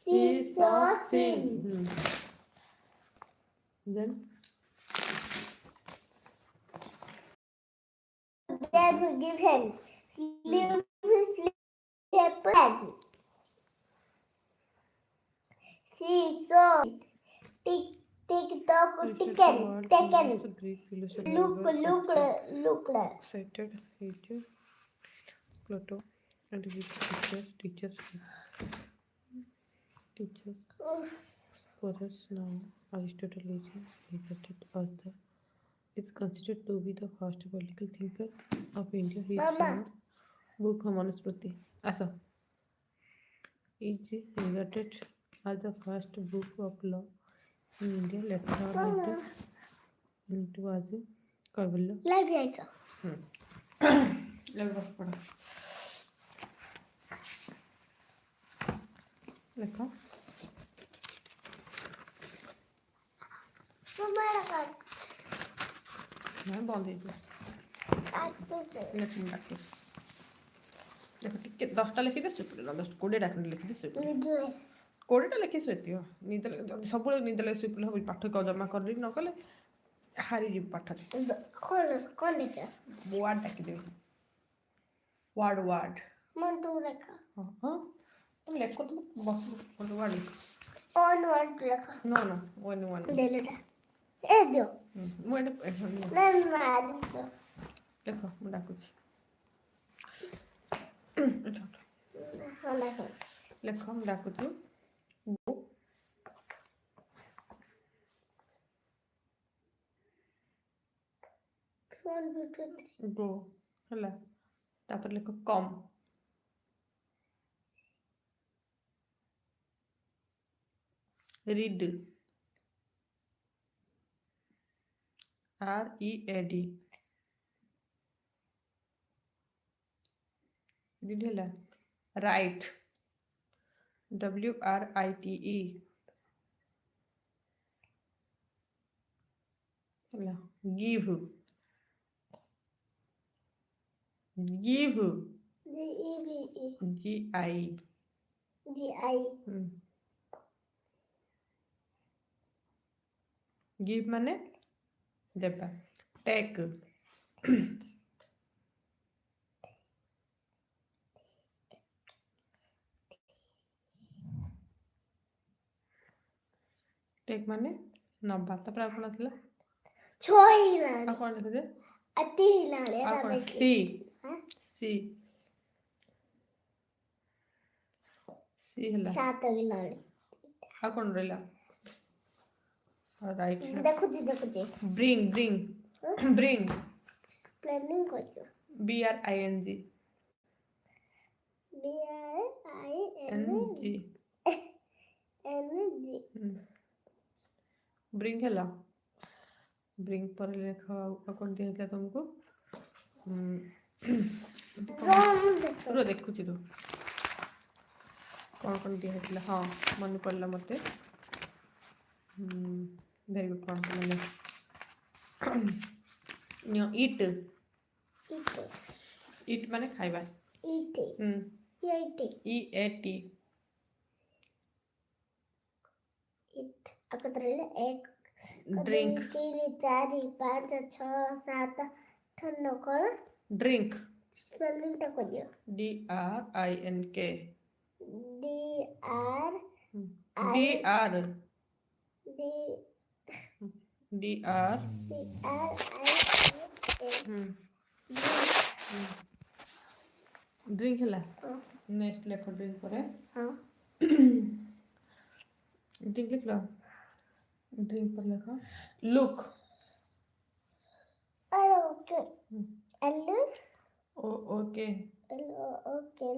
She saw sin. Then give him slipper. She saw tick tock taken. Greek philosopher. Look. Excited, hated, Plato, and his teachers. Scholars now Aristotle is regarded as is considered to be the first political thinker of India. His famous book Manusmriti Asa is regarded as the first book of law in India. Later into as a Kaivalya. Live answer. লেখা ବନ୍ଦ ହେଇଯିବ ଦେଖ ଟିକେ 10ଟା ଲେଖିଦେ ଶୋଇପଡ଼ିଲ 20ଟା ଖଣ୍ଡେ ଲେଖିଦେ ଶୋଇପଡ଼ିଲ 20ଟା ଲେଖି ଶୋଇଥିବ ନିଦ ଯଦି ସବୁବେଳେ ନିଦ ଲାଗି ଶୋଇପଡ଼ିଲେ ହେବ ପାଠ ଜମା କରିଲି ନ କଲେ ହାରିଯିବୁ ପାଠରେ ୱାର୍ଡ଼ ଡାକିଦେବି ୱାର୍ଡ଼ ହଁ তুমি লেখো তুমি ୱାର୍ଡ଼ ଲେଖ No, one. ମୁଁ ଲେଖ ମୁଁ ଡାକୁଛି ଲେଖ ମୁଁ ଡାକୁଛି ଗୋ ହେଲା ତାପରେ ଲେଖ କମ୍ read READ read ହେଲା write WRITE ହେଲା give GI give ମାନେ ଦେବା take take ମାନେ ନବା ତାପରେ ଆଉ କ'ଣ ଥିଲା ଆଉ କ'ଣ ଲେଖିଦେ ଆଉ କ'ଣ C ହେଲା ଆଉ କ'ଣ ରହିଲା ରାଇଟ୍ ଦେଖୁଛି bring ପ୍ଲାନିଂ କରିଛ BRING bring ହେଲା bring ପରେ ଲେଖ ଆଉ କ'ଣ ଦିଆହେଇଥିଲା ତୁମକୁ ଦେଖୁଛି ତୁ କ'ଣ ଦିଆହେଇଥିଲା ହଁ ମନେ ପଡ଼ିଲା ମୋତେ ଭେରି ଗୁଡ୍ କ'ଣ ମାନେ ଇଟ୍ ମାନେ ଖାଇବା EAT drink 3 4 5 6 7 8 କ'ଣ drink ସ୍ପେଲିଂ ଟା କରିଦିଅ DRINK drink ହେଲା ନେକ୍ସଟ ଲେଖ drink ପରେ drink ଲେଖିଲ drink ପରେ ଲେଖ look okay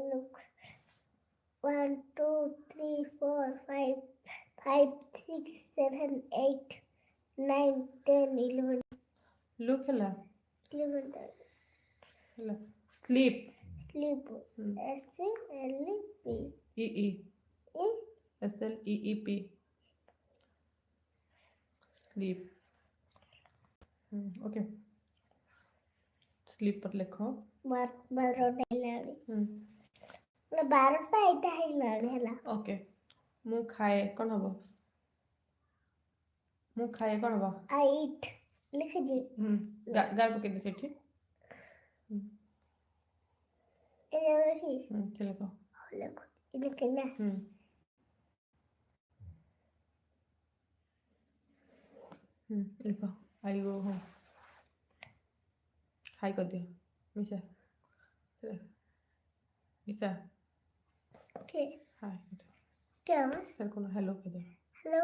look 1 2 3 4 5 6 7 8 9 10 11 look ହେଲା 11 ହେଲା sleep SLEEP SLEEP sleep okay sleep पर लिखो ବାରଟା ଏଇଟା ହେଇଗଲାଣି ହେଲା। ଓକେ ମୁଁ ଖାଏ କ'ଣ ହବ? ମୁଁ ଖାଏ କ'ଣ ହବ? ଆଇ ଇଟ୍ ଲେଖିଛି। ଗାର ପକେଇଦେ ସେଠି। ଏ ଲେଖି ଲେଖ। ଲେଖୁଛି ଲେଖି ନା। ଲେଖ। I go home. ହାଇ କରିଦିଅ ମିଶା। ମିଶା ठीक ହାଇ क्या ସାର୍ କ'ଣ ହ୍ୟାଲୋ କହିଦିଅ। हेलो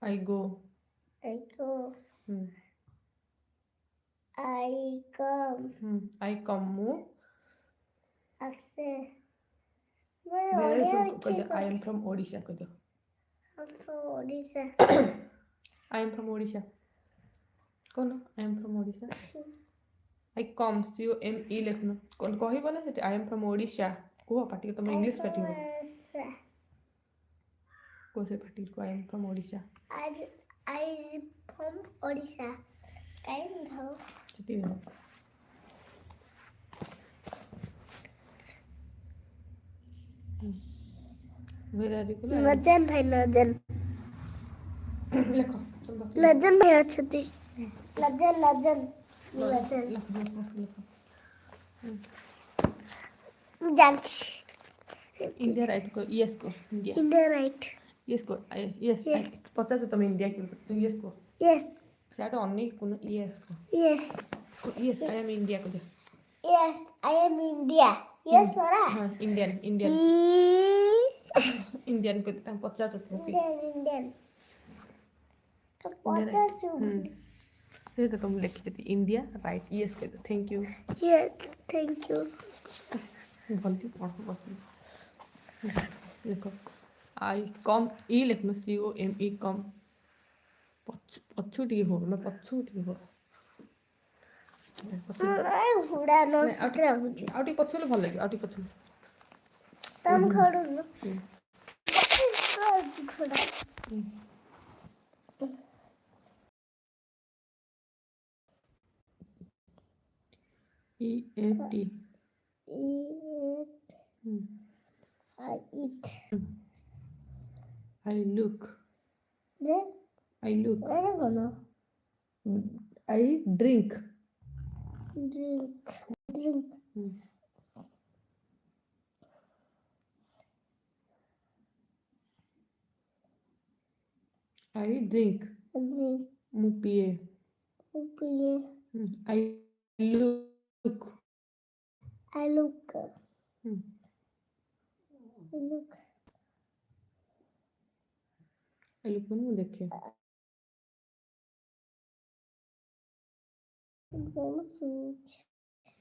ଆଇ ଗୋ को आई कम ଆଇ କମ୍ ମୁଁ ऐसे मैं ଭେରି ओडिया କହିଦିଅ ठीक ଆଇ ଏମ୍ ଫ୍ରମ୍ ଓଡ଼ିଶା କହିଦିଅ। हम तो Odisha I am from Odisha. कौन? I am from Odisha. I come COME लिखना। कौन कही बोले सेठी I am from Odisha। कुह पाटी तुम इंग्लिश पाटी हो। को से पाटी को I am from Odisha। आज आई फ्रॉम ओडिशा टाइम धाओ सेठी हो। Where are you? लजन भाई लजन लिखो। लजन भाई अच्छी लजन लजन लजन लिखो। जांच इंडिया राइट को यस को इंडिया राइट यस को यस पचास तुम इंडिया की तुम यस को यस सेटा अनेक को यस को yes yes I am India को yes I am India yes परा हां इंडियन इंडियन इंडियन को तुम पचास तुम इंडियन तो पचास ये तो तुम लिख देती इंडिया राइट यस कहते thank you yes thank you भलती पढ़ बस लिखो आई कम ई लिखनो COME कम पछु टी हो ना पछु टी हो हुड़ा नो सिक्रा हुजी आउटी पछु ले भल लागे आउटी पछु तम खड़ू न घोड़ा EAT I eat I look they I look अरे बोलो I drink drink I drink mu piye I look I look I look mu देखे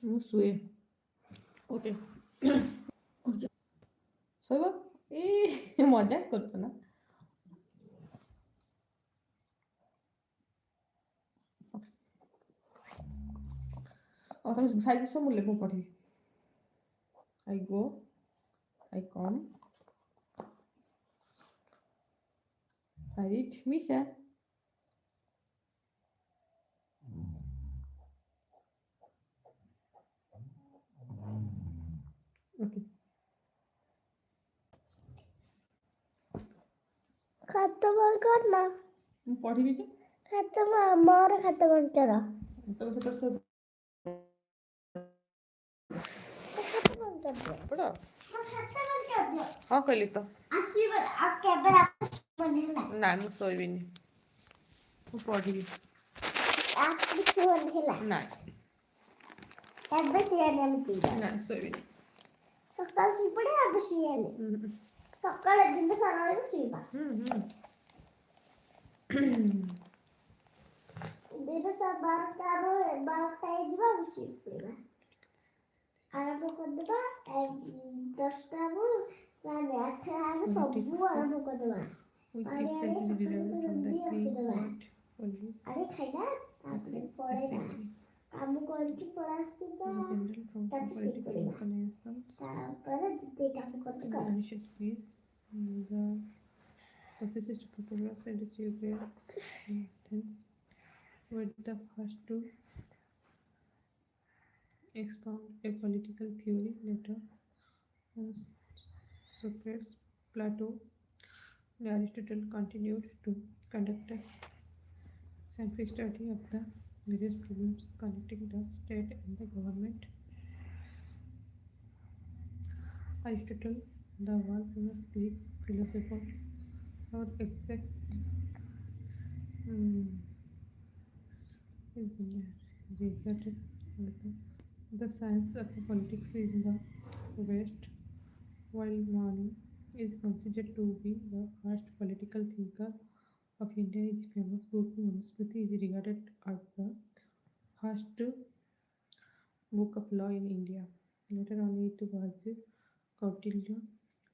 ମୁଁ ଶୁଏ ଓକେ ଶୋଇବ ମଜାକ କରୁଛ ନା ତମେ ସାଇଜ ସବୁ ମୁଁ ଲେଖୁ ପଢ଼ିବି I go I come I eat Misha okay खाता बंद करना ମୁଁ ପଢ଼ିବି ଯେ खाता मोर खाता बंद कर ତମେ ସେପଟେ ସବୁ खाता बंद कर दो ପଢ଼ खाता बंद कर दो ହଁ କହିଲି ତ आशीर्वाद आप केबे बनेला ନା ମୁଁ ଶୋଇବିନି ମୁଁ ପଢ଼ିବି आप किसी बनेला ନା केबे सियाने पीला ନା ଶୋଇବିନି सकाळ सुपडे अब सियाने सकाळ दिन सारा सुईबा दिन सा 12टा ଯିବା सुईबा आरंभ कर देबा 10टा ମାନେ 8 आगे सब आरंभ कर देबा with exactly derived from the Greek word police अरे खाइना आपने पढ़ेगा काम करके पढ़ास्तिका general from political inclinations तापर दे काम करके कर Anisha please the sufficient photographs and the geographic with the first two expound a political theory later on Socrates, Plato, and Aristotle continued to conduct a scientific study of the various problems connecting the state and the government. Aristotle, the world famous Greek philosopher, or exact um, is regarded as the science of politics in the West, while Manu is considered to be the first political thinker of India. His famous book Manusmriti is regarded as the first book of law in India. Later on, it was Kautilya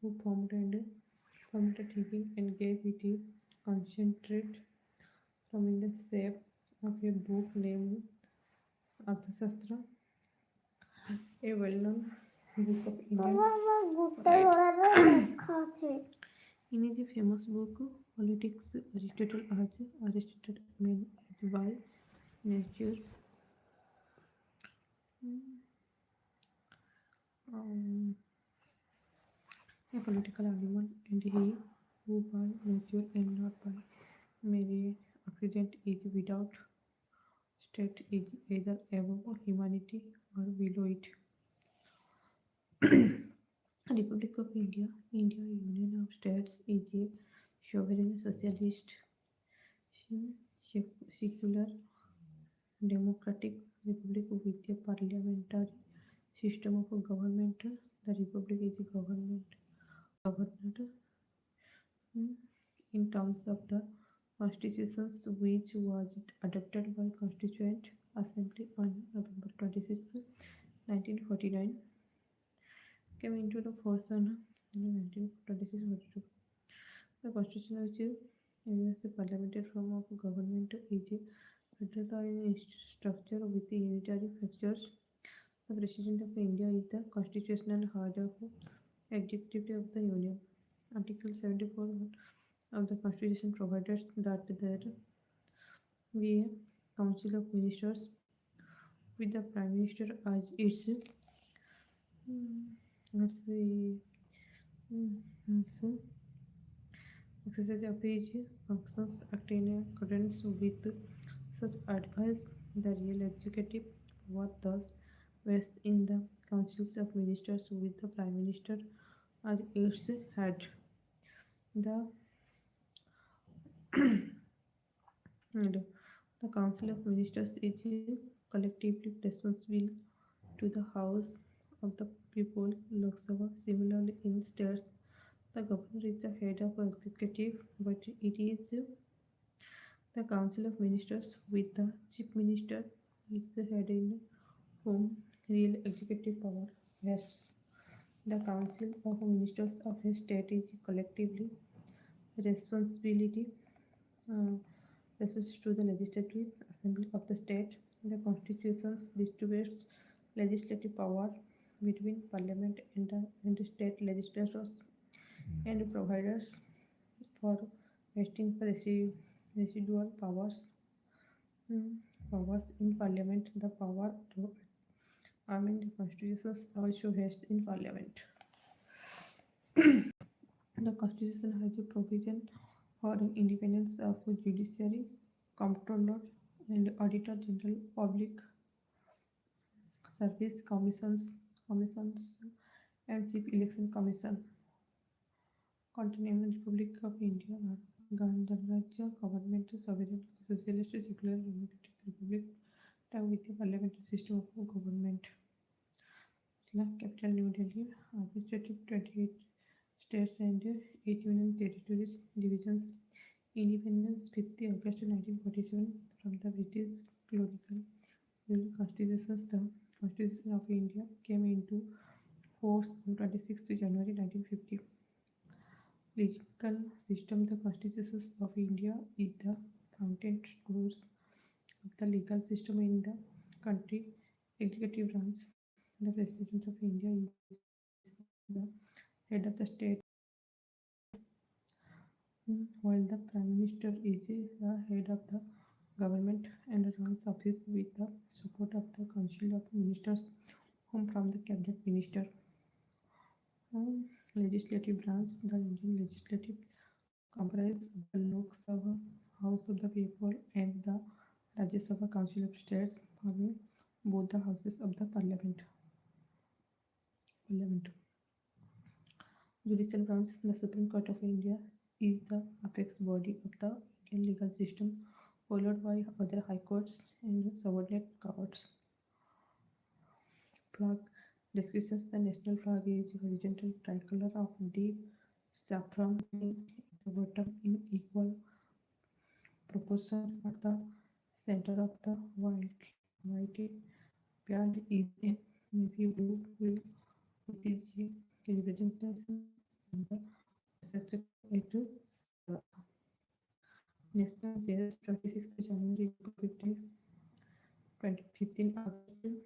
who formed the thinking and gave it a concentrate from in the shape of a book named Arthashastra, a well-known book of Indian. বাবা গুটে Right. ধরে লেখা আছে In his famous book Politics, Aristotle urged Aristotle men by nature mm, um, a political animal, and he who by nature and not by mere accident is without state is either above humanity or below it. Republic of India, India Union of States is a sovereign socialist, secular, democratic republic with a parliamentary system of government. The republic is governed mm, in terms of the constitutions which was adopted by Constituent Assembly on November 26, 1949, came into the force on 1926. The constitution which is a parliamentary form of government is a federal structure with the unitary features. The President of India is the constitutional head of executive of the Union. Article 74 of the Constitution provides that there be a Council of Ministers with the Prime Minister as its let's see, so exercise of his functions act in accordance with such advice. The real executive power thus rests in the councils of ministers with the Prime Minister as its head. The and the Council of Ministers is collectively responsible to the House of the People, Lok Sabha. Similarly, in states, the governor is the head of executive, but it is the Council of Ministers with the Chief Minister is the head in whom real executive power rests. The Council of Ministers of a state is collectively responsibility uh, responsible to the Legislative Assembly of the state. The Constitution distributes legislative power between Parliament and the state legislators and provides for vesting the residual mm, powers in Parliament. The power to amend the Constitution also rests in Parliament. The Constitution has a provision for independence of judiciary, comptroller, and auditor general, public service commissions, and chief election commission. Continental Republic of India, Gandarajya government, sovereign, socialist, secular, democratic republic, with a parliamentary system of government. Capital New Delhi, administrative 28 states and 8 union territories, divisions, independence 5th August 1947 from the British colonial rule constitutions. The Constitution of India came into force on 26th January 1950. Legal system. The Constitution of India is the fountain rules of the legal system in the country. Executive runs the President of India is the head of the state, while the Prime Minister is the head of the government and runs office with the support of the Council of Ministers home from the cabinet minister. Legislative branch. The Indian legislative comprises the Lok Sabha, House of the People, and the Rajya Sabha, Council of States, forming both the houses of the Parliament. Judicial branch. The Supreme Court of India is the apex body of the Indian legal system, followed by other high courts and subordinate courts. Flag descriptions. The national flag is horizontal tricolor of deep saffron green at the bottom in equal proportion at the center of the white band is a navy blue wheel with its representation in the structure at Sarah. National Days 26th January Republic Day, 15 August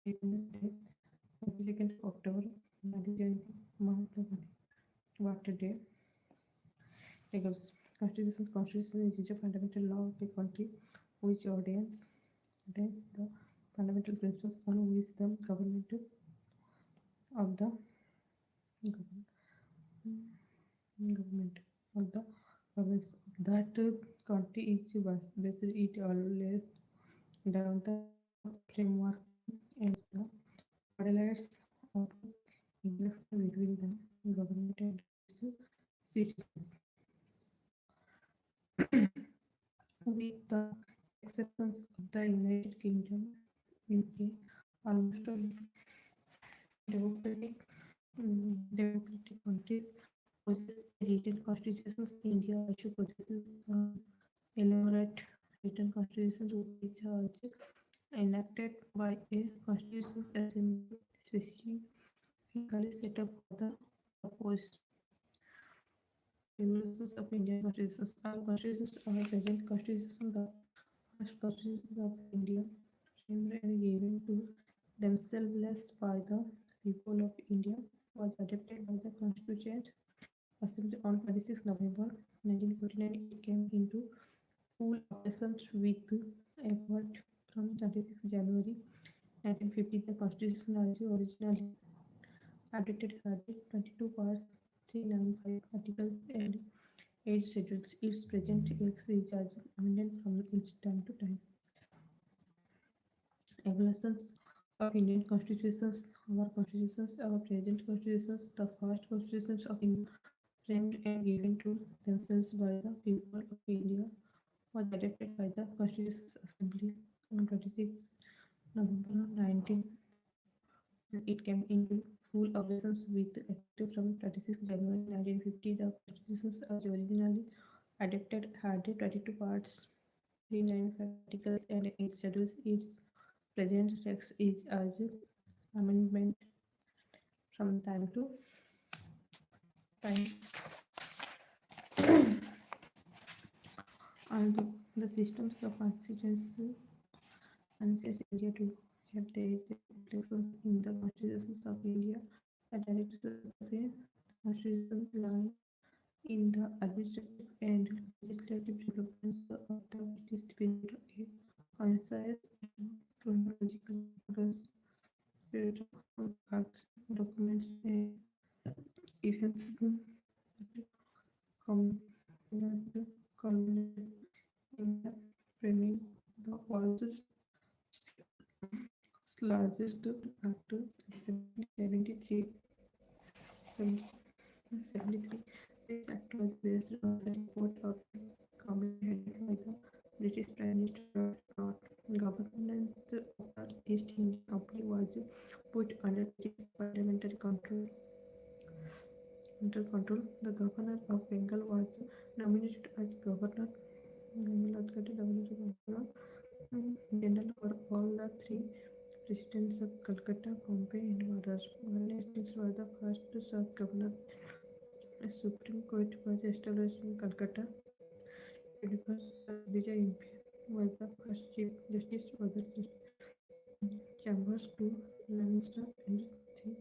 Independence Day, 22nd October Gandhi Jayanti, Mahatma Gandhi Birthday Day. Constitution is a fundamental law of a country which ordains the fundamental principles on which the government of the government government of the governs that country is based. It always down the framework and the modalities of interaction between the government and its citizens. With the exceptions of the United Kingdom, UK, almost all democratic democratic countries possess written constitutions. India also possesses elaborate written constitutions which are enacted by a constitutional assembly specifically set up for the purpose. Regulations of Indian constitutions. Our constitutions are present constitution, the first constitution of India, framed and given to themselves by the people of India, was adopted by the Constituent Assembly on 26 November 1949. It came into full operations with effect from 26 January 1950. The Constitution as originally adopted had 22 parts, 395 articles, and 8 schedules. Its present text is as amended from its time to time. Evolutions of Indian constitutions. Our constitutions, our present constitutions, the first constitutions of India, framed and given to themselves by the people of India, was adopted by the Constitutional Assembly on 26 November 19. It came into full operations with effect from 26 January 1950. The constitutions as originally adopted had 22 parts, 395 articles, and 8 schedules. Its present text is as amendment from time to time. Although the systems of constituency unsays India to have their reflections in the constitutions of India, the directions of a constitution lie in the administrative and legislative developments of the British period. A concise and chronological records of acts, documents, and events culminate in the framing the world's largest act 1773. 73. This act was based on the report of a committee headed by the British Prime Minister Lord Lord. Governance of the East India Company was put under British parliamentary control. The governor of Bengal was nominated as governor general for all the three presidents of Calcutta, Bombay, and Madras. Warren Hastings was the first such governor. A Supreme Court was established in Calcutta. 21st Vijay MP was the first Chief Justice. Other chambers to Leinster and the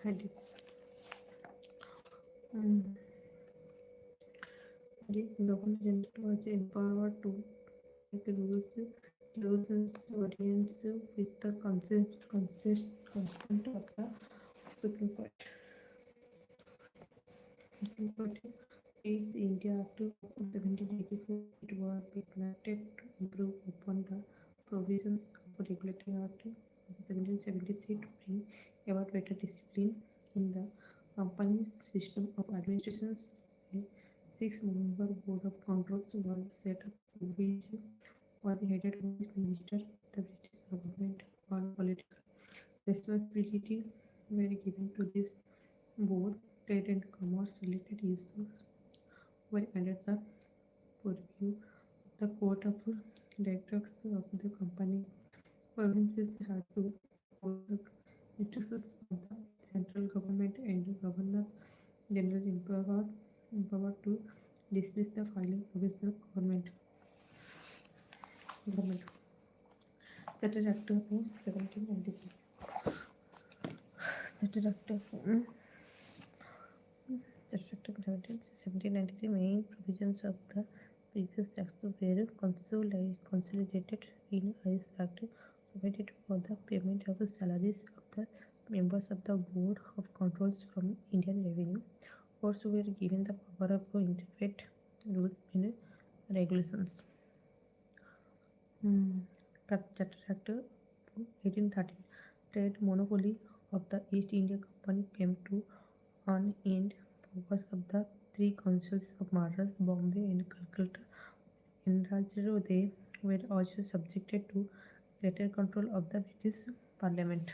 Hadid. The Governor General was empowered to make rules loosens audience with the consent of the Supreme Court. Supreme Court is the India Act of 1784. It was enacted to improve upon the provisions of Regulatory Act of 1773 to bring about better discipline in the company's system of administrations. A six-member board of controls was set up, which was headed by minister of the British government. All political responsibility were given to this board. Trade and commerce related issues were under the purview of the court of directors of the company. Provinces had to follow the instructions of the central government, and the governor general empowered to dismiss the filing provisional government. Charter Act of 1793. Charter Act of 1793 main provisions of the previous acts were consolidated in this act, provided for the payment of the salaries of the members of the Board of Controls from Indian Revenue. Courts were given the power to interpret rules and regulations. Charter Act 1813. Trade monopoly of the East India Company came to an end. Powers of the three councils of Madras, Bombay, and Calcutta enlarged. They were also subjected to greater control of the British Parliament.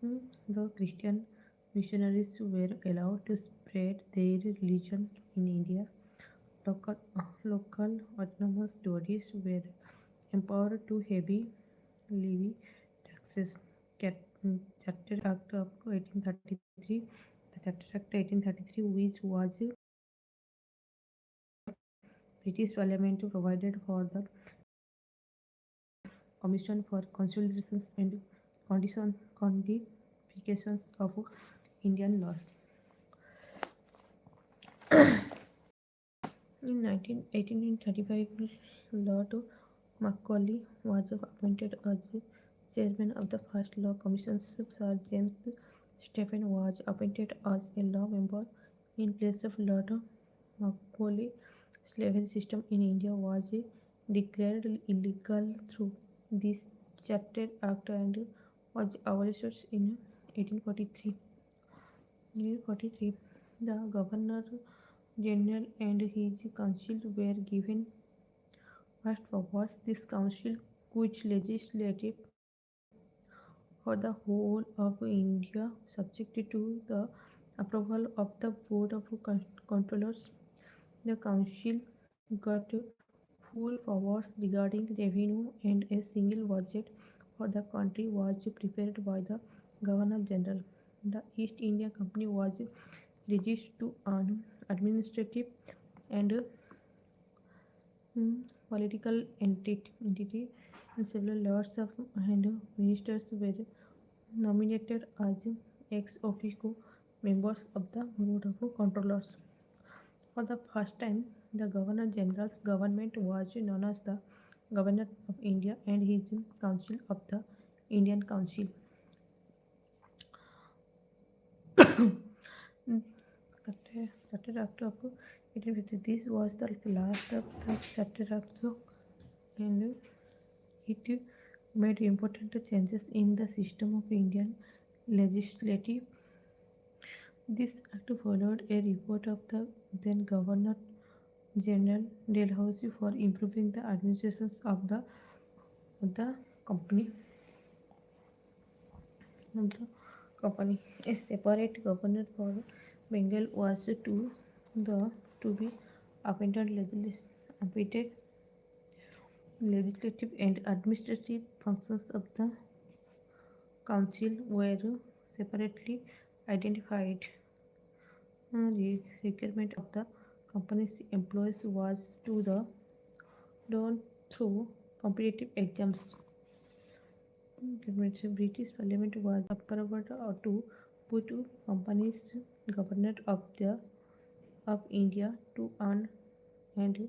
The Christian missionaries were allowed to spread their religion in India. Local autonomous bodies were empowered to levy taxes. Charter Act of 1833. The Charter Act 1833, which was British Parliament, provided for the Commission for Consultations and Codifications of Indian laws. In 1835, Lord Macaulay was appointed as chairman of the first Law Commission. Sir James Stephen was appointed as a law member in place of Lord Macaulay. Slavery system in India was declared illegal through this Charter Act and was abolished in 1843. The Governor General and his council were given vast powers. This council, which legislative for the whole of India, subjected to the approval of the Board of Controllers. The council got full powers regarding revenue, and a single budget for the country was prepared by the Governor General. The East India Company was reduced to an administrative and political entity, and several lords and ministers were nominated as ex officio members of the Board of Controllers. For the first time, the Governor General's government was known as the Governor of India and his Council of the Indian Council. Charter Act of 1850. This was the last of the Charter Acts, and it made important changes in the system of Indian legislative. This act followed a report of the then Governor General Dalhousie for improving the administrations of the company. Of the company. A separate governor for Bengal was to be appointed. Legislative and administrative functions of the council were separately identified. The requirement of the company's employees was to the done through competitive exams. The British Parliament was approved to put companies governor of India to earn and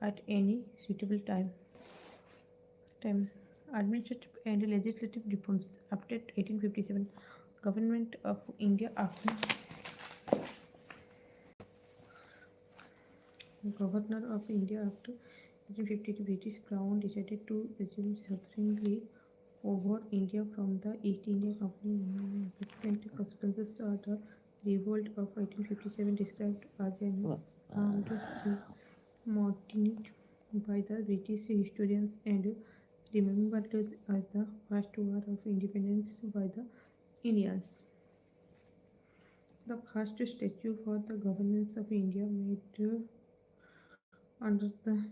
at any suitable time. Time. Administrative and legislative reforms. After 1857, Government of India Act. Governor of India Act 1852, British Crown decided to assume sovereignty over India from the East India Company. Unfortunate consequences are the revolt of 1857 described as an armed mutiny by the British historians and remembered as the first war of independence by the Indians. The first statute for the governance of India made under the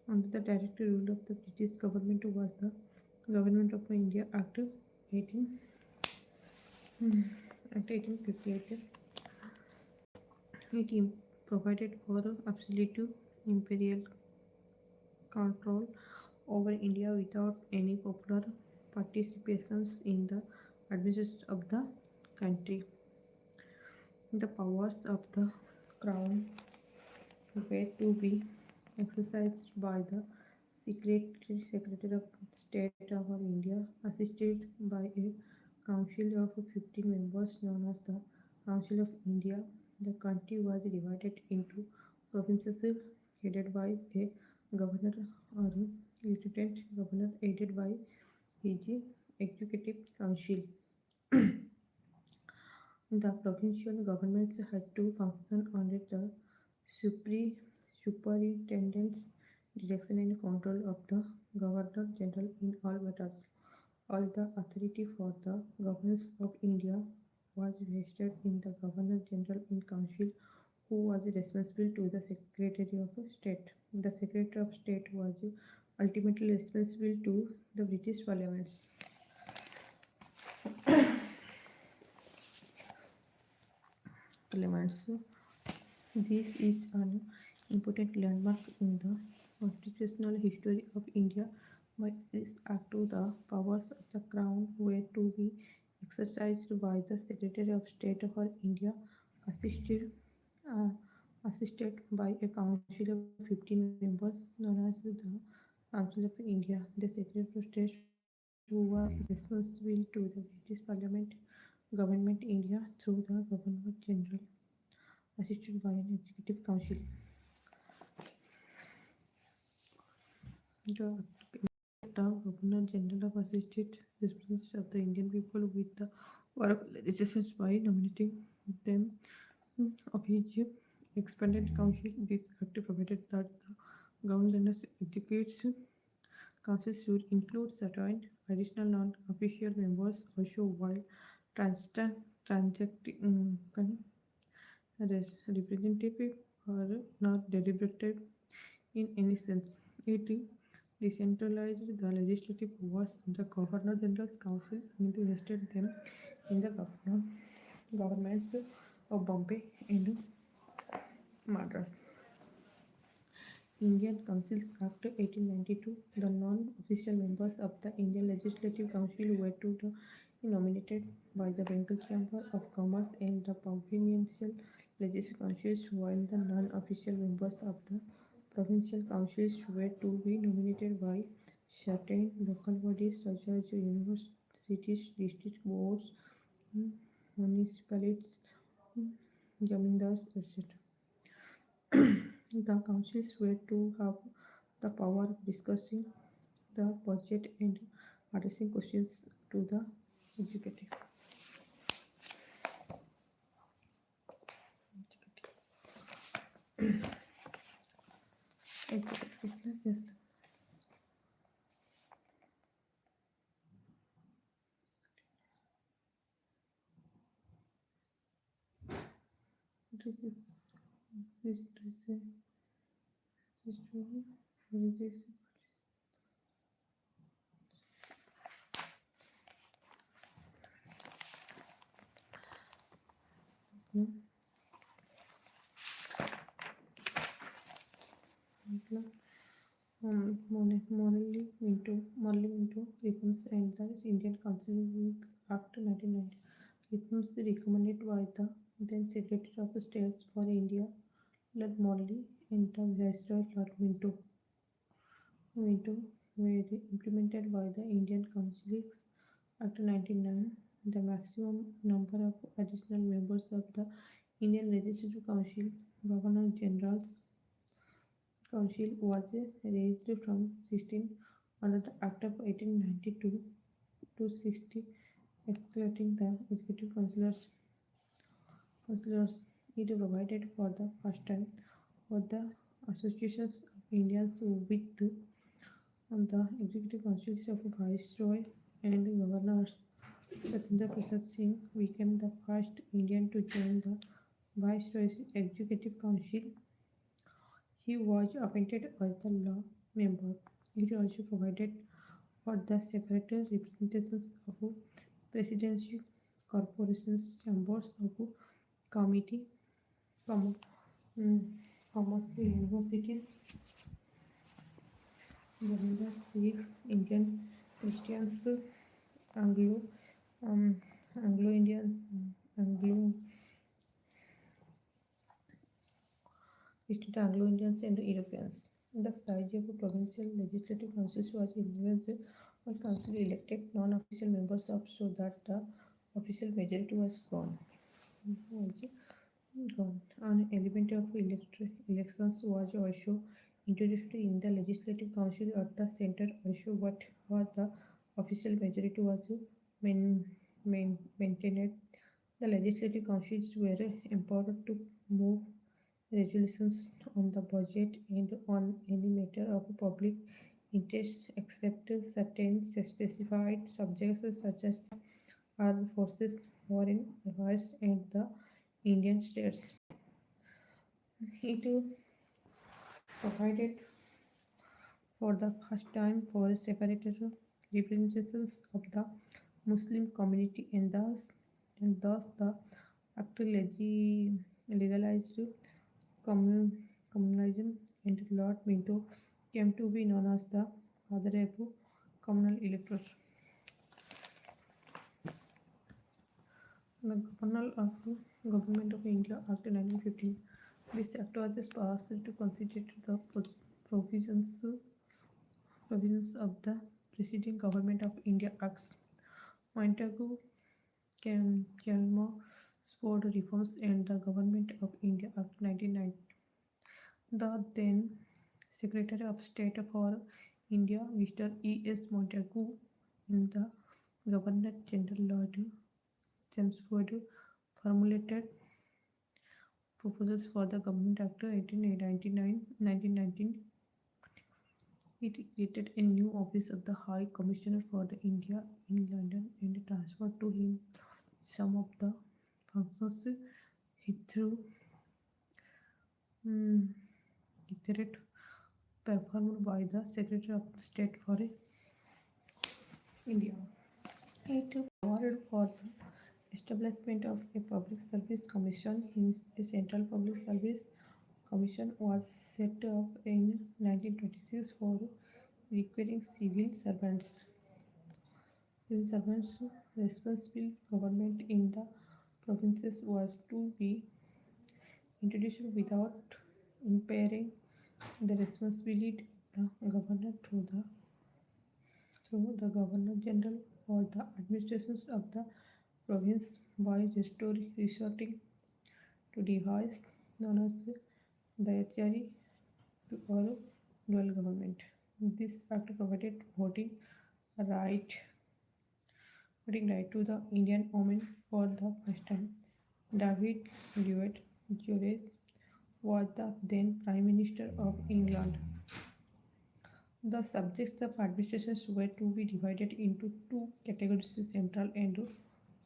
under the direct rule of the British government was the Government of India Act 18 Act 1858. It provided for absolute imperial control over India without any popular participations in the administration of the country. The powers of the crown were to be exercised by the Secretary of State of India, assisted by a council of 15 members known as the Council of India. The country was divided into provinces headed by a governor or lieutenant governor aided by his executive council. The provincial governments had to function under the supre- superintendent's direction and control of the Governor General in all matters. All the authority for the governance of India was vested in the Governor General in Council, who was responsible to the Secretary of State. The Secretary of State was ultimately responsible to the British Parliaments. Parliaments. This is an important landmark in the constitutional history of India. By this act, the powers of the Crown were to be exercised by the Secretary of State for India, assisted, uh, assisted by a council of 15 members known as the Council of India. The Secretary of State, who was responsible to the British Parliament, Government India through the Governor General, assisted by an executive council. The term Governor General of assisted representatives of the Indian people with the power of legislation by nominating them of his expanded council. This act provided that the Governor General's executive council should include certain additional non-official members also while transacting representative are not deliberated in any sense. It decentralized the legislative powers of the Governor General's Council and vested them in the governments of Bombay and Madras. Indian Councils Act 1892. The non-official members of the Indian Legislative Council were to be nominated by the Bengal Chamber of Commerce and the provincial legislative councils, while the non-official members of the provincial councils were to be nominated by certain local bodies such as universities, district boards, municipalities, zamindars, etc. The councils were to have the power of discussing the budget and addressing questions to the executive. Executive. This is this is this is no मतलब morally into reforms and the Indian Constitution Act 1990. Reforms recommended by the then Secretary of State for India, Lord Morley, and the Viceroy Lord Minto. were implemented by the Indian Council Act 1999. The maximum number of additional members of the Indian Legislative Council, Governor General's Council, was raised from 16 under the Act of 1892 to 60, excluding the executive councillors. It provided for the first time for the associations of Indians with the executive councils of Viceroy and governors. Satinder Prasad Singh became the first Indian to join the Viceroy's Executive Council. He was appointed as the law member. It also provided for the separate representations of presidency, corporations, chambers of committee, com- mm, commerce, universities, Buddhists, Sikhs, Indian Christians, Anglo, um, Anglo-Indian, Anglo listed Anglo-Indians and Europeans. The size of provincial legislative councils was influenced by council elected non-official members of so that the official majority was gone. An element of elections was also introduced in the legislative council at the center also, but for the official majority was maintained. The legislative councils were empowered to move resolutions on the budget and on any matter of public interest except certain specified subjects such as the armed forces, foreign affairs, and the Indian states. It provided for the first time for separated representations of the Muslim community and thus the act legalized communalism, and Lord Minto came to be known as the father of communal electors. The Government of India Act 1915. This act was passed to constitute the provisions provisions of the preceding Government of India Acts. Montagu, Chelmsford Reforms, and the Government of India Act 1990. The then Secretary of State for India, Mr. E. S. Montagu, and the Governor General Lord Chelmsford formulated proposals for the Government Act 1919. It created a new office of the High Commissioner for the India in London and transferred to him some of the functions hitherto hitherto performed by the Secretary of State for India. It provided for the establishment of a public service commission. Hence, a central public service commission was set up in 1926 for requiring civil servants responsible government in the provinces was to be introduced without impairing the responsibility of the governor through the governor general for the administrations of the province by resorting to device known as the HRE or dual government. This act provided right voting right to the Indian women for the first time. David Lloyd George was the then Prime Minister of England. The subjects of administrations were to be divided into two categories, central and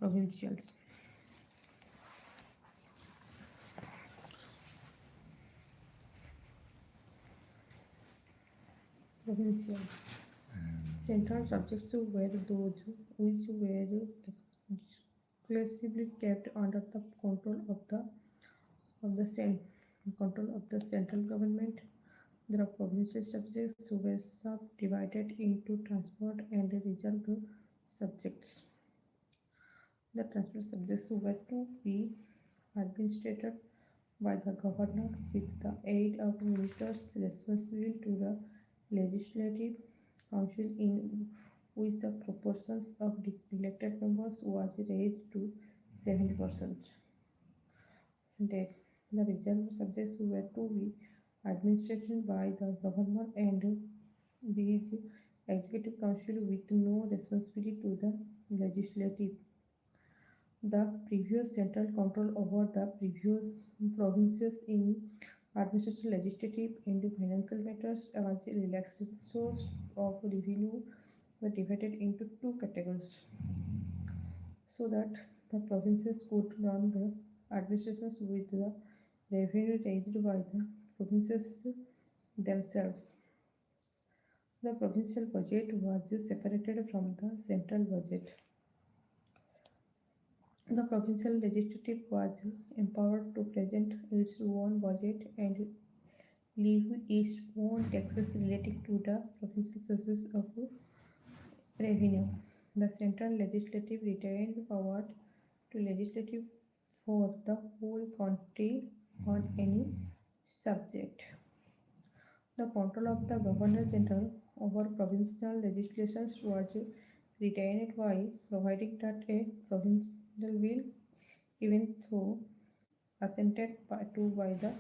provincials. Provincial. Central subjects were those which were exclusively kept under the control of the central government. The provincial subjects were subdivided into transport and reserved subjects. The transport subjects were to be administered by the governor with the aid of ministers responsible to the legislative council in which the proportions of elected members was raised to 70%. The reserve subjects were to be administered by the governor and these executive council with no responsibility to the legislative. The previous central control over the previous provinces in administrative, legislative, and financial matters was relaxed. Source of revenue were divided into two categories so that the provinces could run the administrations with the revenue raised by the provinces themselves. The provincial budget was separated from the central budget. The provincial legislative was empowered to present its own budget and levy its own taxes relating to the provincial sources of revenue. The central legislative retained power to legislative for the whole country on any subject. The control of the Governor General over provincial legislations was retained by providing that a provincial bill, even though assented to by the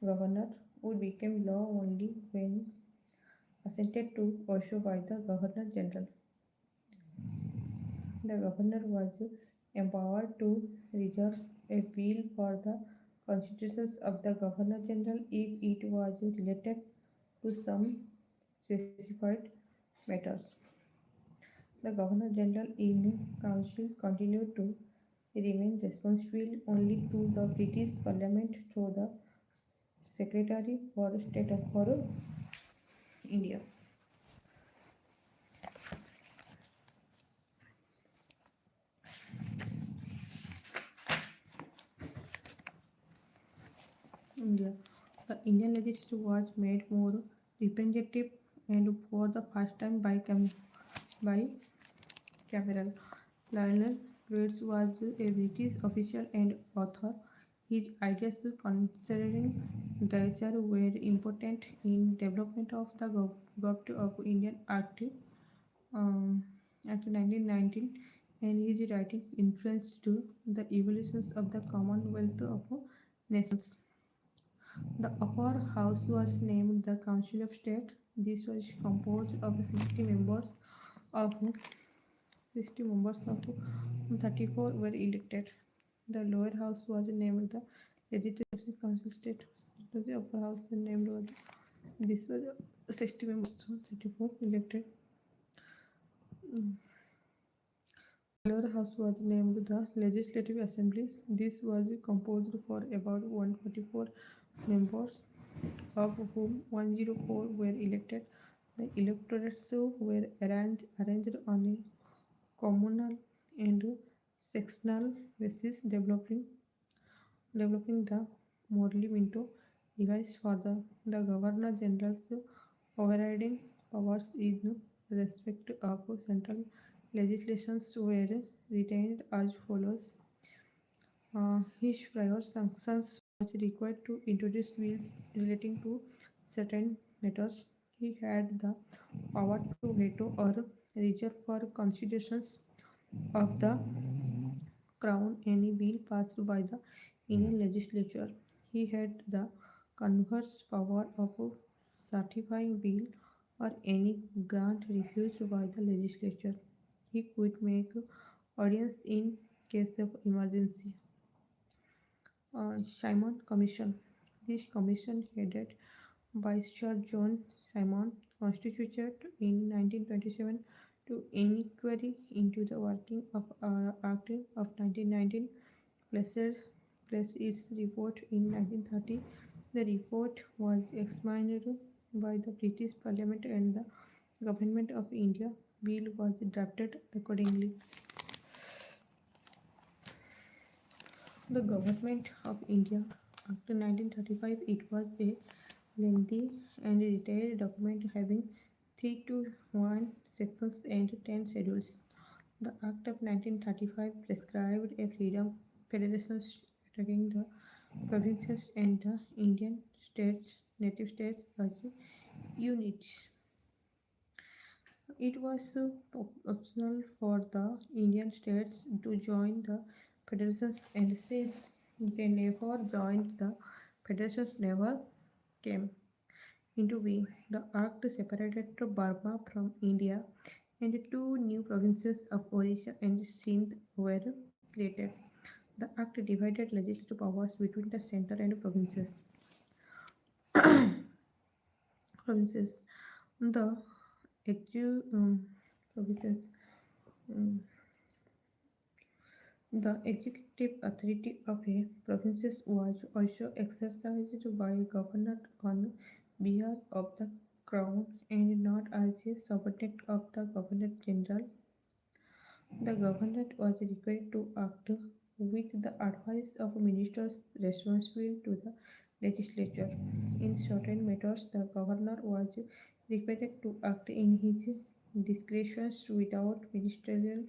Governor, would become law only when assented to also by the Governor General. The Governor was empowered to reserve a bill for the considerations of the Governor General if it was related to some specified matters. The Governor General in Council continued to remain responsible only to the British Parliament through the Secretary for State for India. India. The Indian legislature was made more representative and for the first time by cameral. Lionel Rhodes was a British official and author. His ideas concerning literature were important in development of the Government of Indian Act, um, Act 1919, and his writing influenced the evolutions of the Commonwealth of Nations. The upper house was named the Council of State. This was composed of of 60 members of 34 were elected. The lower house was named the Legislative Council State. The upper house was named this was 60 members, 34 elected. The lower house was named the Legislative Assembly. This was composed for about 144 members, of whom 104 were elected. The electorates were arranged on a communal and sectional basis, developing the Morley-Minto device for the Governor General's overriding powers in respect of central legislations were retained as follows. His prior sanctions was required to introduce bills relating to certain matters. He had the power to veto or reserve for considerations of the Crown any bill passed by the Indian legislature. He had the converse power of certifying bill or any grant refused by the legislature. He could make audience in case of emergency. Simon Commission. This commission, headed by Sir John Simon, constituted in 1927 to inquiry into the working of Act of 1919, placed its report in 1930. The report was examined by the British Parliament and the Government of India. Bill was drafted accordingly. The Government of India Act 1935. It was a lengthy and detailed document having 3 to 1 sections and 10 schedules. The Act of 1935 prescribed a freedom federation attacking the provinces and the Indian states, native states as units. It was optional for the Indian states to join the federations, and since they never joined, the federations never came into being. The act separated Burma from India, and two new provinces of Odisha and Sindh were created. The act divided legislative powers between the center and provinces. The provinces. um, The executive authority of a province was also exercised by a governor on behalf of the crown and not as a subordinate of the governor general. The governor was required to act with the advice of ministers responsible to the legislature. In certain matters, the governor was required to act in his discretion without ministerial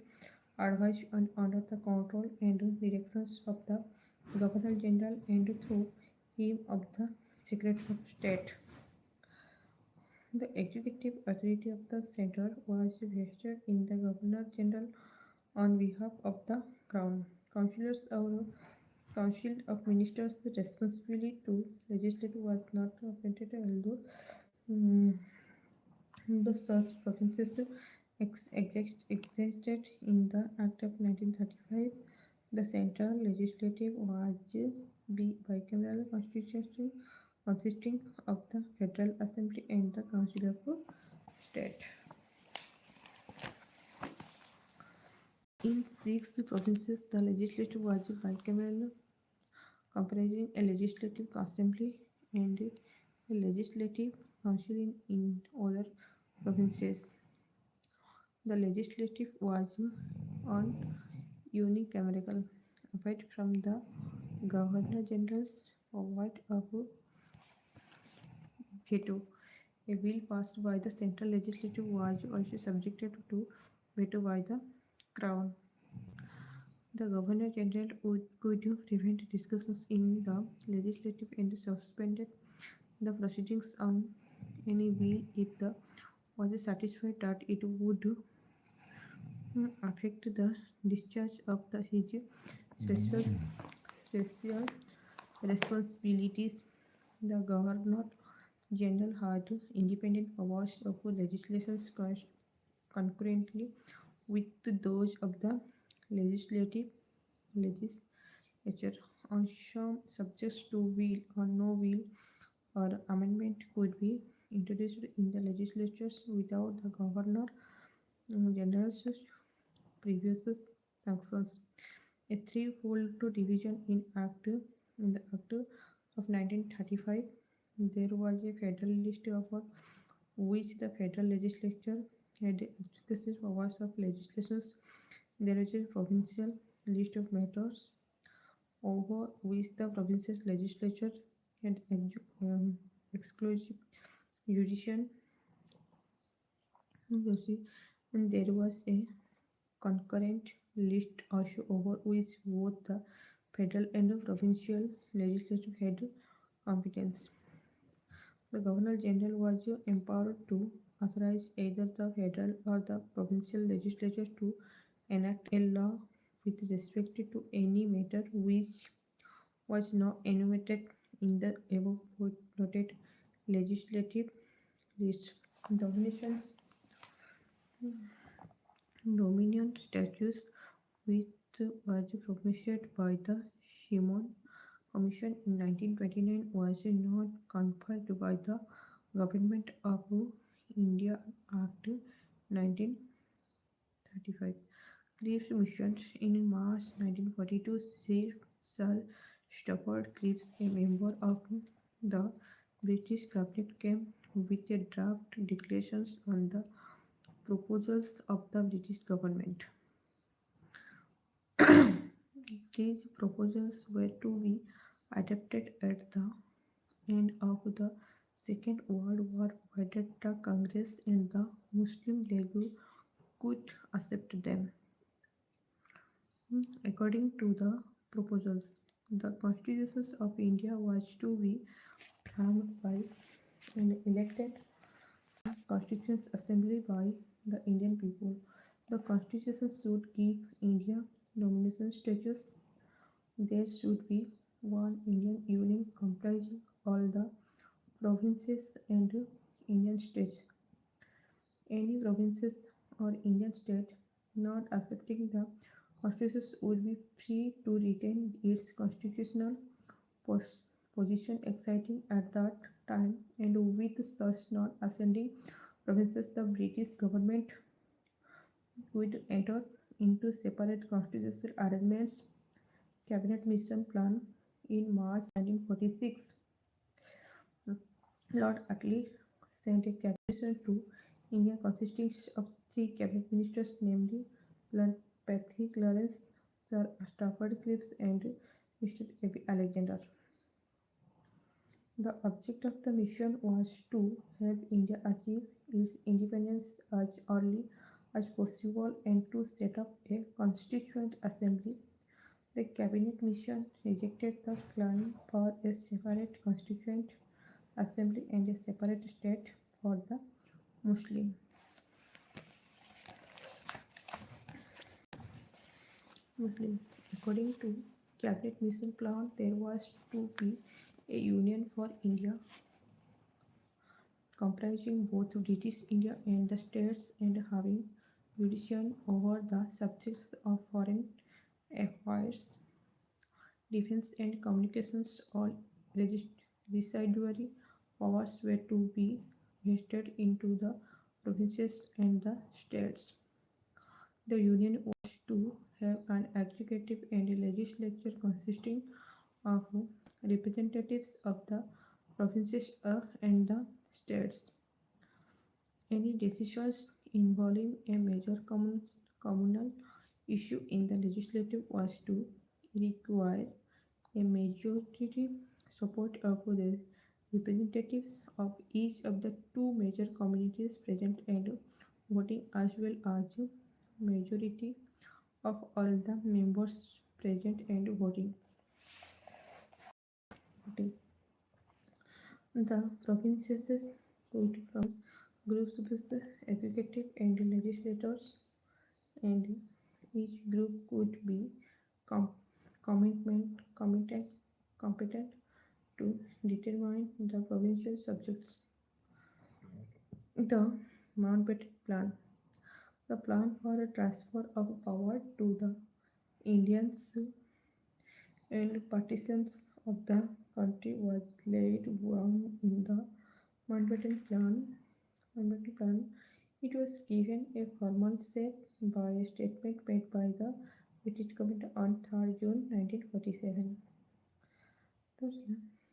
advice and under the control and directions of the Governor General and through him of the Secretary of State. The executive authority of the center was vested in the Governor General on behalf of the Crown. Councillors or Council of Ministers, the responsibility to legislate was not appointed, although mm, the such provinces existed in the Act of 1935. The central legislative was bicameral constitution consisting of the Federal Assembly and the Council of State. In six provinces, the legislature was bicameral, comprising a legislative assembly and a legislative council in other provinces. The legislative was on unicameral, apart from the Governor General's right of veto. A bill passed by the central legislature was also subjected to veto by the Crown. The Governor General could prevent discussions in the legislative and suspended the proceedings on any bill if the was satisfied that it would affect the discharge of his special special responsibilities. The Governor General had independent powers of legislation concurrently with those of the legislative legislature. On some subjects, to will or no will or amendment could be introduced in the legislatures without the Governor General's previous sanctions. A threefold division in the Act of 1935. There was a federal list of which the federal legislature had exclusive powers of legislations. There is a provincial list of matters over which the province's legislature had exclusive jurisdiction. And there was a concurrent list also over which both the federal and provincial legislature had competence. The Governor General was empowered to authorize either the federal or the provincial legislatures to enact a law with respect to any matter which was not enumerated in the above noted legislative list. Dominations Dominion statutes which was promulgated by the Shimon Commission in 1929 was not conferred by the Government of India Act 1935. Cripps missions in March 1942. Sir Stafford Cripps, a member of the British cabinet, came with a draft declarations on the proposals of the British government. These proposals were to be adopted at the end of the Second World War, provided the Congress and the Muslim League could accept them. According to the proposals, the Constitution of India was to be framed by and elected Constituent Assembly by the Indian people. The constitution should give India domination status. There should be one Indian union comprising all the provinces and Indian states. Any provinces or Indian state not accepting the constitution would be free to retain its constitutional pos- position exciting at that time, and with such not ascending provinces, the British government would enter into separate constitutional arrangements. Cabinet mission plan in March 1946. Lord Attlee sent a cabinet to India consisting of three cabinet ministers, namely Lord Patrick Lawrence, Sir Stafford Cripps, and Mr. A.B. Alexander. The object of the mission was to help India achieve its independence as early as possible and to set up a constituent assembly. The cabinet mission rejected the claim for a separate constituent assembly and a separate state for the Muslim. According to cabinet mission plan, there was to be a union for India comprising both British India and the states and having jurisdiction over the subjects of foreign affairs, defense and communications. All residuary powers were to be vested into the provinces and the states. The union was to have an executive and a legislature consisting of representatives of the provinces and the states. Any decisions involving a major communal issue in the legislative was to require a majority support of the representatives of each of the two major communities present and voting, as well as majority of all the members present and voting. The provinces could from groups of executive and legislators, and each group could be com- competent to determine the provincial subjects. The Mountbatten Plan. The plan for a transfer of power to the Indians and partisans of the country was laid down in the Mountbatten Plan. It was given a formal shape by a statement made by the British government on 3rd June 1947.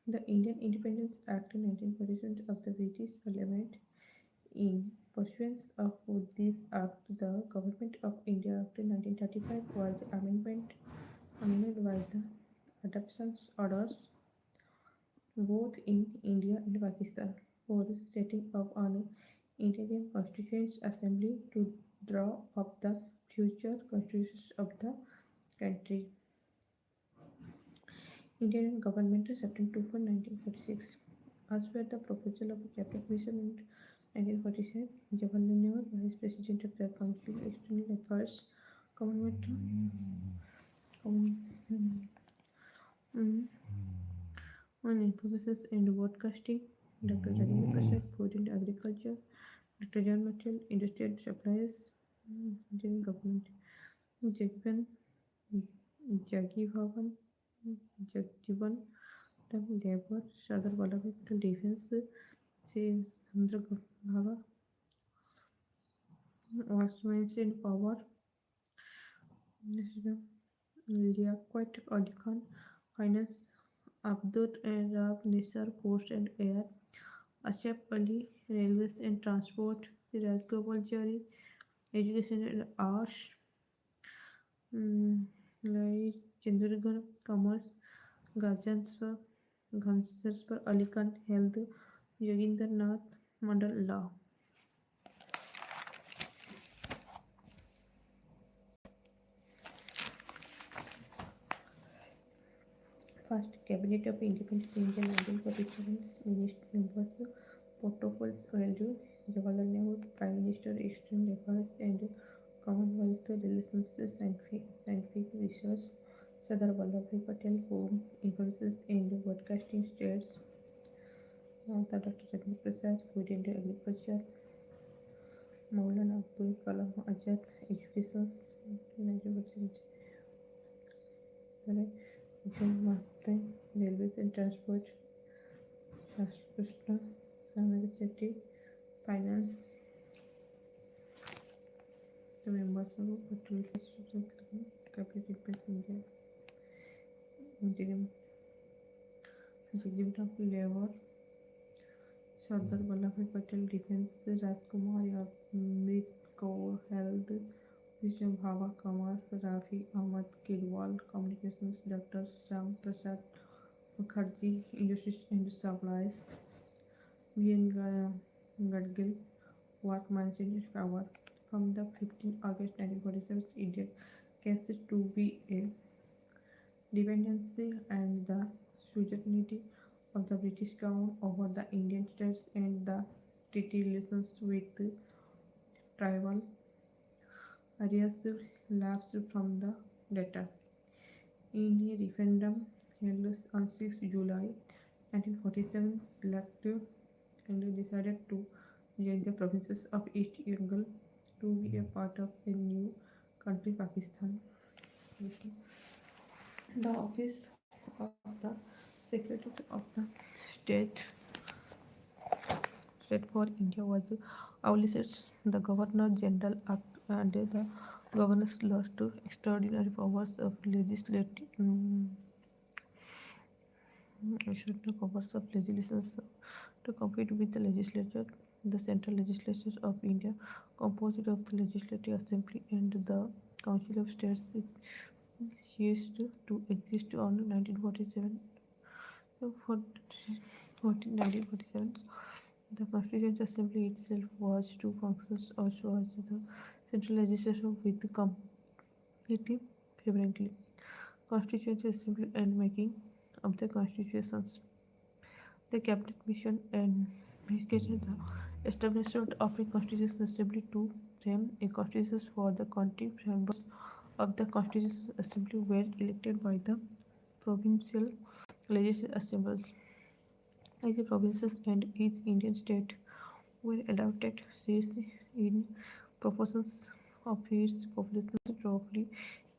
The Indian Independence Act 1947 of the British Parliament. In pursuance of this act, the Government of India Act 1935 was amended by the adoption orders both in India and Pakistan for setting up an interim constituent assembly to draw up the future constitutions of the country. Indian government September 2 1946. As per the proposal of the Cabinet Mission in 1947, Jawaharlal Nehru, Vice President of the Council of External Affairs, Government on Information and Broadcasting, Dr. Rajendra Prasad, Food and Agriculture, Dr. John Mitchell, Industrial Supplies, Indian Government, Jagban, Jagivan, Jagjivan, Labor, Sardar Vallabhbhai Patel, Defense, Sri Chandragupta Workmen's and Power, Liaquat Ali Khan, Finance, Abdur Rab Nisar, Post and Air, Ashraf Ali, Railways and Transport, Siraj Gopal Chari, Education and Arts, like Chandragarh, Commerce, Ghansar Ali Khan, Health, Yoginder Nath Mandal, Law. First Cabinet of Independent India 1947 Minister members protocols held Jawaharlal Nehru, Prime Minister, External Affairs and Commonwealth Relations, Scientific Research, Sardar Vallabhbhai Patel, Home, Information and Broadcasting States, Dr. Rajendra Prasad, Food and Agriculture, Maulana Abdul Kalam Azad, Education, John Martin, Railways and Transport, Rashtrapashna, Samaj Chetty, Finance, the members of Patel Cabinet Defense India, Engineering, Executive of Labor, Sardar Vallabhbhai Patel, Defense, Rajkumar, Amrit Kaur, Health, Wisdom Bhava, Commerce, Rafi Ahmad Kedwal, Communications, Dr. Shyam Prasad Mukherjee, Industries and Supplies, V.N. Gadgil, Work, Mines and Power. From the 15 August 1947, India ceased to be a dependency and the suzerainty of the British Crown over the Indian states and the treaty relations with tribal areas lapsed from the latter. In a referendum held on 6 July 1947, selected and decided to join the provinces of East Bengal to be a part of a new country, Pakistan. The office of the Secretary of the State State for India was abolished. The Governor General and the governors lost extraordinary powers of legislation to compete with the legislature. The central legislature of India, composed of the Legislative Assembly and the Council of States, ceased to exist on 1947. For 1947, the Constituent Assembly itself was to function also as the central legislature with completely permanently Constituent Assembly and making of the constitutions. The Cabinet mission and investigated the establishment of a Constitutional Assembly to frame a constitution for the country. Members of the Constitutional Assembly were elected by the provincial legislative assemblies. As the provinces and each Indian state were allotted seats in proportions of its population, roughly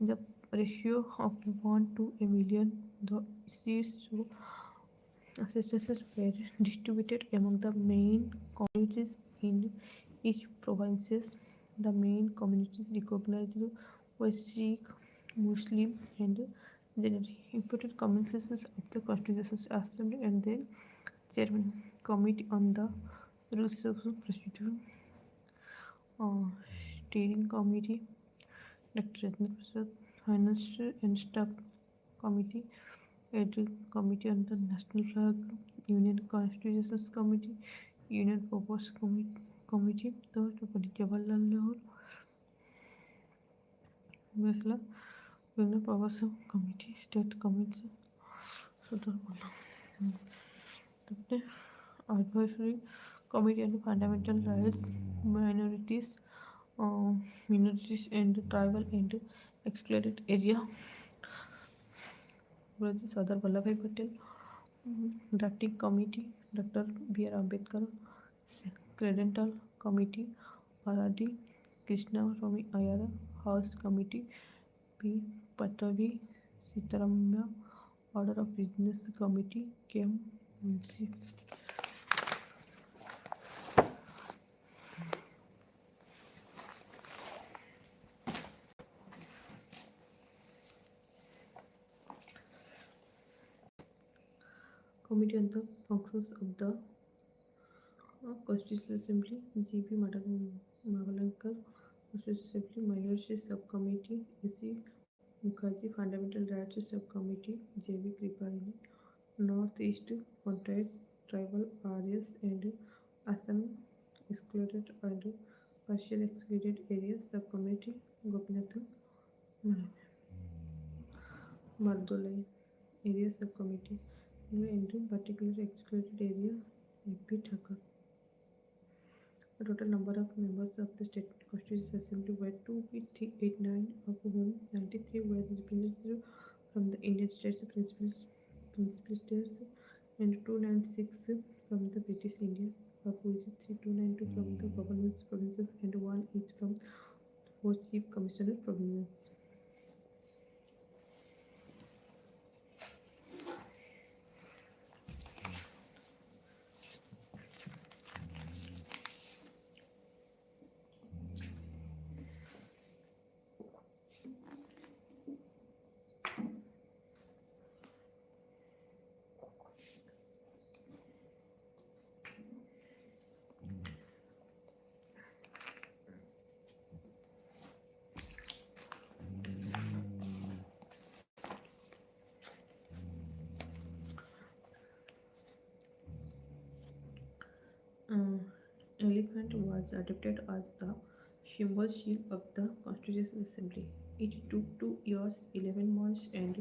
in the ratio of 1 to a million. The seats to ancestors were distributed among the main communities in each provinces. The main communities recognized were Sikh, Muslim, and generally important communities of the Constitutional Assembly and the Chairman Committee on the Rules of Procedure, uh, Steering Committee, Dr. Rajendra Prasad, Finance and Staff Committee, Committee on the National Flag, Union Constitutions Committee, Union Purpose Committee, the Jawaharlal Nehru National Union Powers Committee, State Committee, Sudhar the Advisory Committee on Fundamental Rights, Minorities, uh, Minorities and Tribal and Excluded Area, Sardar Vallabhbhai Patel, Drafting Committee, Dr. B. R. Ambedkar, Credental Committee, Aradi, Krishna Swamy Ayara, House Committee, P. Patavi, Sitaramya, Order of Business Committee, came Committee on the Functions of the Constitutional Assembly, G.P. Magalankar, Constitutional Assembly, Minority Subcommittee, A.C. Mukherjee, Fundamental Rights Subcommittee, J.V. Kriparini, Northeast Frontier Tribal Areas and Assam Excluded and Partial Excluded Areas Subcommittee, Gopinath Mardolai Area Subcommittee, and Particular Excluded Area, A.P. Thakur. The total number of members of the State Constitutional Assembly were 289, of whom 93 were representatives from the Indian States Principal States and 296 from the British India, of which 3292 from the government provinces and one each from four chief commissioner provinces. Uh, Elephant was adopted as the symbol shield of the Constitutional Assembly. It took 2 years, 11 months, and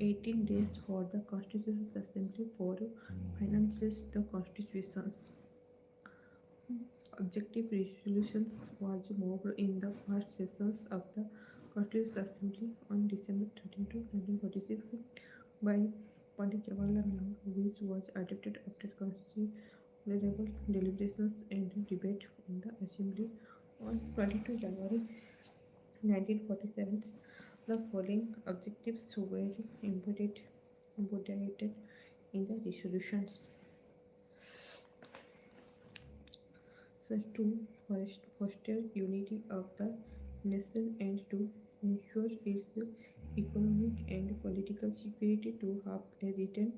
18 days for the Constitutional Assembly for finalize the constitutions. Objective resolutions was moved in the first sessions of the Constitutional Assembly on December 13, 1946 by Pandit Jawaharlal Nehru, which was adopted after considerable deliberations and debate in the Assembly on 22 January 1947. The following objectives were embodied in the resolutions. So to foster unity of the nation and to ensure its economic and political security, to have a written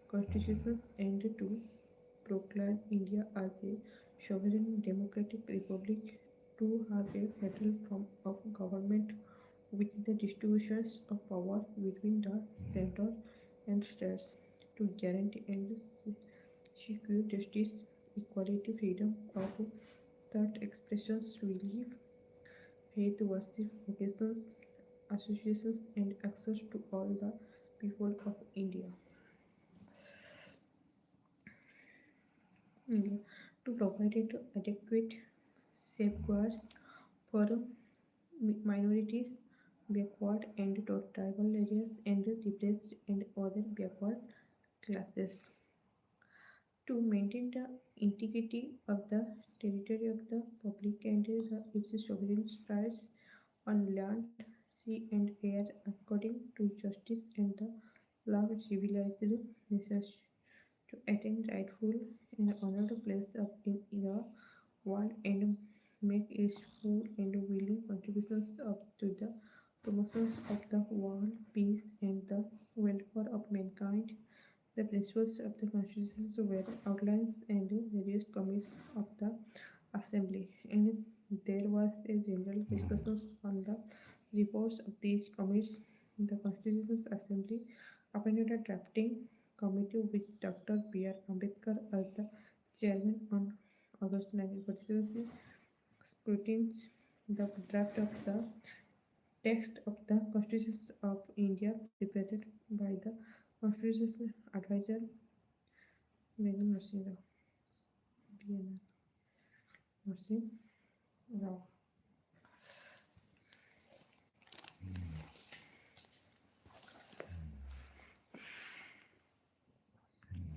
constitution and to proclaim India as a sovereign democratic republic, to have a federal form of government with the distributions of powers between the center and states, to guarantee and secure justice, equality, freedom of thought expressions, relief, faith, worship, vocations, associations, and access to all the people of India. India to provide adequate safeguards for minorities, backward and tribal areas, and repressed and other backward classes, to maintain the integrity of the territory of the public and its sovereign rights on land, sea, and air according to justice and the law of civilized nations, to attain rightful and honored place of in the world and make its full and willing contributions up to the promotions of the world peace and the welfare of mankind. The principles of the Constitution were outlined in the various committees of the Assembly, and there was a general discussion on the reports of these committees. The Constitution Assembly appointed a drafting committee with Dr. B.R. Ambedkar as the chairman on August 1947. Scrutines the draft of the text of the Constitution of India prepared by the Constitutional Advisor Bengal Nursing Rao, BNR Nursing Rao.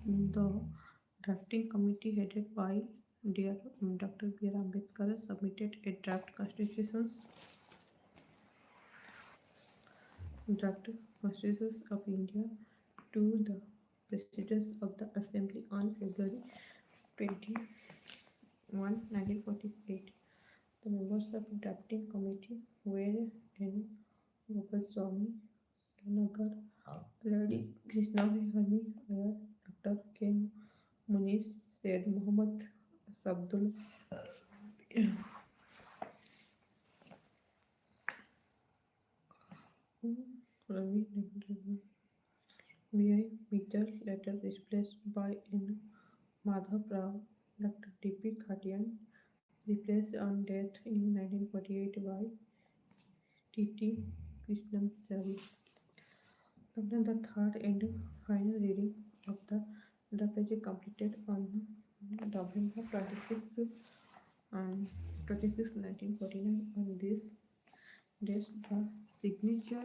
The drafting committee headed by Dr. B.R. Ambedkar submitted a draft constitutions of India to the presidents of the Assembly on February 21, 1948. The members of the drafting committee were N. Gopalswamy, Nagar, Lady Krishna Vihani Iyer, Dr. K. Munish, Said Muhammad Sabdul, Ravi V.I. Mittal, later replaced by N. Madhav Rao, Dr. D.P. Khatian, replaced on death in 1948 by T.T. Krishnamachari. After the third and final reading of the draft is completed on November 26, um, 26 1949. On this date, the signature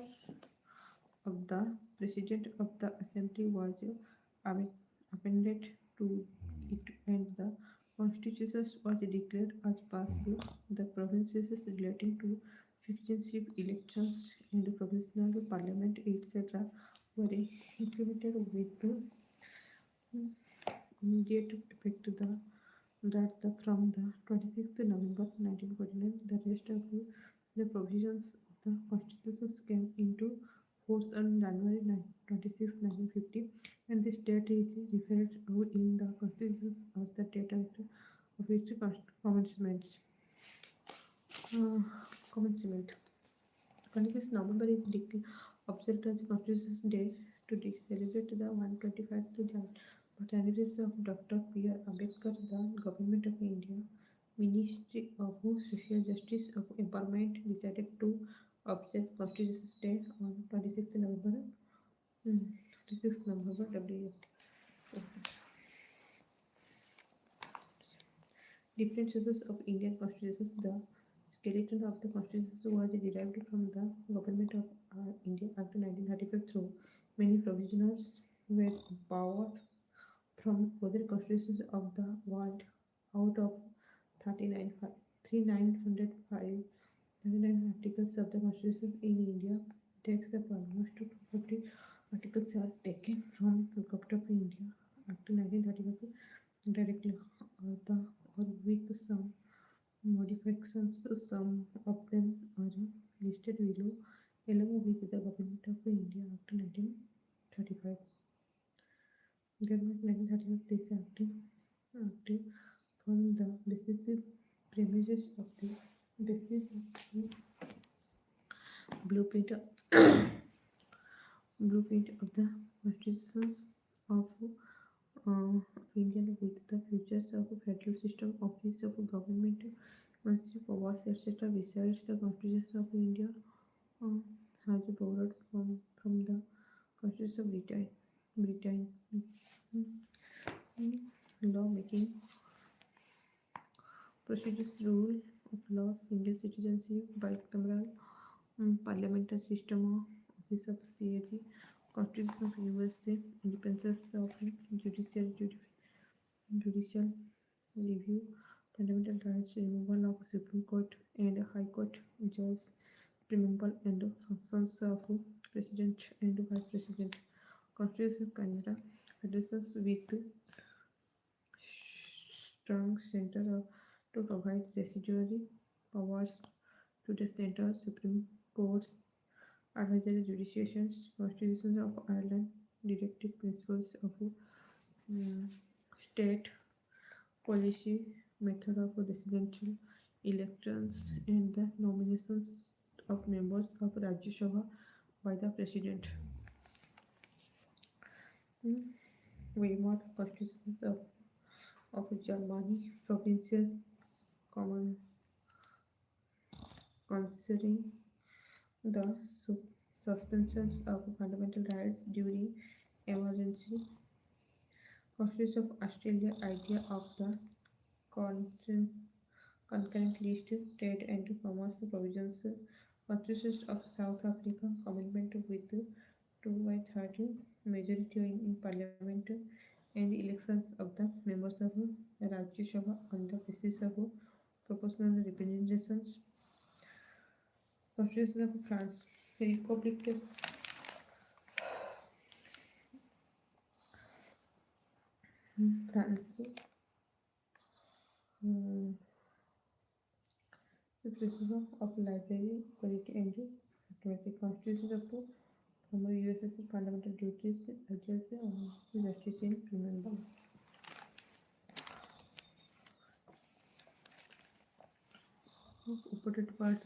of the President of the Assembly was appended to it, and the Constitution was declared as passed. The provinces relating to citizenship elections and provincial parliament, etc., were implemented with immediate effect. From the 26th November 1949, the rest of the provisions of the Constitution came into force on January 26, 1950, and this date is referred to in the Constitution as the date of its commencement. Uh, commencement. 26 November is observed as Constitution Day to celebrate the 125th anniversary of Dr. P.R. Ambedkar. The Government of India, Ministry of Social Justice of Empowerment, decided to observe Constitution Day on 26th November. 26th November W. Different sources of Indian constitutions. The skeleton of the constitution was derived from the Government of India Act 1935 through many provisions were borrowed from other constitutions of the world. Out of 39, 3905 39 articles of the constitution in India, text of almost 250 articles are taken from the Government of India Act 1935 directly, or with some modifications. Some of them are listed below, along with the Government of India Act 1935. Government 1935 this active from the basis premises of the basis of the blueprint of, blueprint of the constitutions of India with the futures of federal system, office of government, massive powers, etc. Besides, the Constitution of India uh, has borrowed from the Constitution of Britain. Law making procedures, rule of law, single citizenship, bicameral parliamentary system, office of CAG, Constitution of USA, independence of judicial review, fundamental rights, removal of Supreme Court and High Court judges, removal and functions of President and Vice President, Constitution of Canada, federations with strong center to provide residuary powers to the center, Supreme Courts, advisory jurisdictions, Constitution of Ireland, directive principles of um, state policy, method of presidential elections, and the nominations of members of Rajya Sabha by the President. Weimar Constitutions of Germany, provinces, common considering the suspensions of fundamental rights during emergency. Constitution of Australia, idea of the concurrent list, trade and commerce provisions. Constitution of South Africa, amendment with 2 by 30 majority in parliament and elections of the members of Rajya Sabha on the basis of proportional representations. Constitution of France, Republic France, um, the principle of library, equality and automatic constitution of former USS fundamental duties adjust justice in criminal law. Important parts.